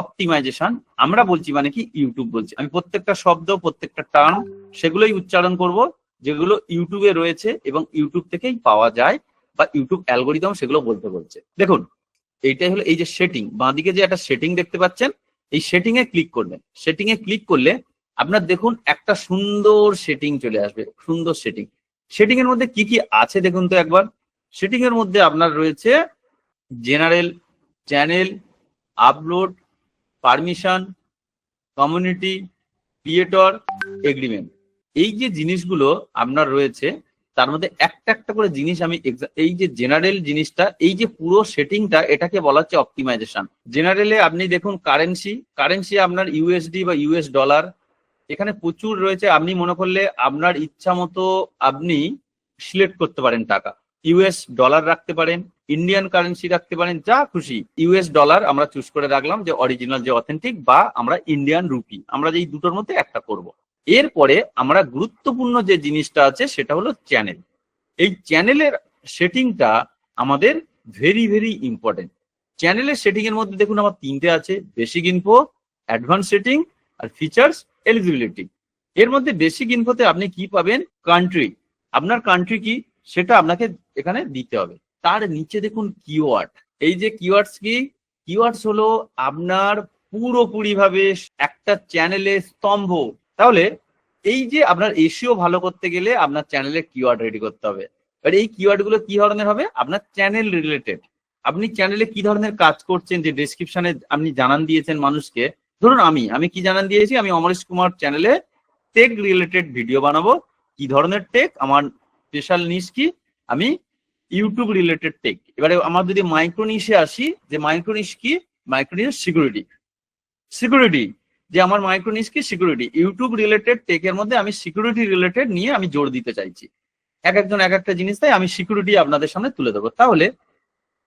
Optimisation আমরা বলছি মানে কি ইউটিউব বলছি। আমি প্রত্যেকটা শব্দ প্রত্যেকটা টার্ম সেগুলোই উচ্চারণ করব যেগুলো ইউটিউবে রয়েছে এবং ইউটিউব থেকেই পাওয়া যায় বা ইউটিউব অ্যালগোরিদম সেগুলো বলছে। দেখুন এইটাই হলো এই যে সেটিং, বাঁদিকে যে একটা সেটিং দেখতে পাচ্ছেন, এই সেটিং এ ক্লিক করবেন। সেটিং এ ক্লিক করলে আপনার দেখুন একটা সুন্দর সেটিং চলে আসবে, সুন্দর সেটিং। সেটিং এর মধ্যে কি কি আছে দেখুন তো একবার। সেটিং এর মধ্যে আপনার রয়েছে general, channel, upload, permission, community, creator, agreement. এই যে জিনিসগুলো আপনার রয়েছে তার মধ্যে একটা একটা করে জিনিস আমি এই যে জেনারেল জিনিসটা, এই যে পুরো সেটিংটা, এটাকে বলা হচ্ছে অপটিমাইজেশন। জেনারেলে আপনি দেখুন কারেন্সি আপনার ইউএসডি বা ইউএস ডলার, এখানে প্রচুর রয়েছে। আপনি মনে করলে আপনার ইচ্ছা মতো আপনি সিলেক্ট করতে পারেন টাকা। ইউএস ডলার রাখতে পারেন, ইন্ডিয়ান কারেন্সি রাখতে পারেন, যা খুশি। ইউএস ডলার আমরা চুজ করে রাখলাম যে অরিজিনাল, যে অথেন্টিক, বা আমরা ইন্ডিয়ান রুপি, আমরা যে এই দুটোর মধ্যে একটা করব। এরপরে আমরা গুরুত্বপূর্ণ যে জিনিসটা আছে সেটা হলো চ্যানেল। এই চ্যানেলের সেটিংটা আমাদের ভেরি ভেরি ইম্পর্টেন্ট। চ্যানেলের সেটিং এর মধ্যে দেখুন আমার তিনটে আছে, বেসিক ইনফো, অ্যাডভান্স সেটিং আর ফিচার্স, এলিজিবিলিটি। এর মধ্যে বেসিক ইনফোতে আপনি কি পাবেন, কান্ট্রি, আপনার কান্ট্রি কি সেটা আপনাকে এখানে দিতে হবে। তার নিচে দেখুন কিওয়ার্ড। এই যে কিওয়ার্ডস কি, কিওয়ার্ডস হলো আপনার পুরোপুরি ভাবে একটা চ্যানেলের স্তম্ভ। তাহলে এই যে আপনার এসিও ভালো করতে গেলে আপনার চ্যানেলে কিওয়ার্ড রেডি করতে হবে। এবার এই কিওয়ার্ড গুলো কি ধরনের হবে, আপনার চ্যানেল রিলেটেড। আপনি চ্যানেলে কি ধরনের কাজ করছেন, যে ডেসক্রিপশনে আপনি জানান দিয়েছেন মানুষকে। ধরুন আমি কি জানান দিয়েছি, আমি অমরেশ কুমার চ্যানেলে টেক রিলেটেড ভিডিও বানাবো। কি ধরনের টেক, আমার স্পেশাল নিশ কি, আমি ইউটিউব রিলেটেড টেক। এবারে আমার যদি মাইক্রোনিশে আসি, যে মাইক্রোনিশ কি, মাইক্রোনিশ সিকিউরিটি, যে আমার মাইক্রোনিশ কি, সিকিউরিটি। ইউটিউব রিলেটেড টেকের মধ্যে আমি সিকিউরিটি রিলেটেড নিয়ে আমি জোর দিতে চাইছি। একজন এক একটা জিনিস, তাই আমি সিকিউরিটি আপনাদের সামনে তুলে দেবো। তাহলে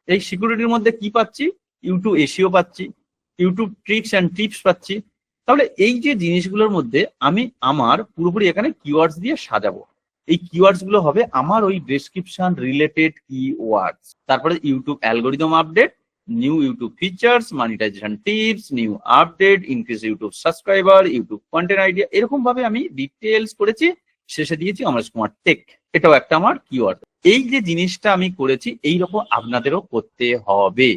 এই সিকিউরিটির মধ্যে কি পাচ্ছি, ইউটিউব এসিও পাচ্ছি, ইউটিউব ট্রিক্স অ্যান্ড টিপস পাচ্ছি। তাহলে এই যে জিনিসগুলোর মধ্যে আমি আমার পুরোপুরি এখানে কিওয়ার্ডস দিয়ে সাজাবো। এই কিওয়ার্ডস গুলো হবে আমার ওই ডেসক্রিপশন রিলেটেড কিওয়ার্ডস। তারপরে YouTube algorithm update, new YouTube features, monetisation tips, new update, increase YouTube subscriber, YouTube content idea, এরকম ভাবে আমি ডিটেলস করেছি। শেষে দিয়েছি অমরেশ কুমার টেক, এটাও একটা আমার কিওয়ার্ড। এই যে জিনিসটা আমি করেছি এইরকম আপনাদেরও করতে হবে।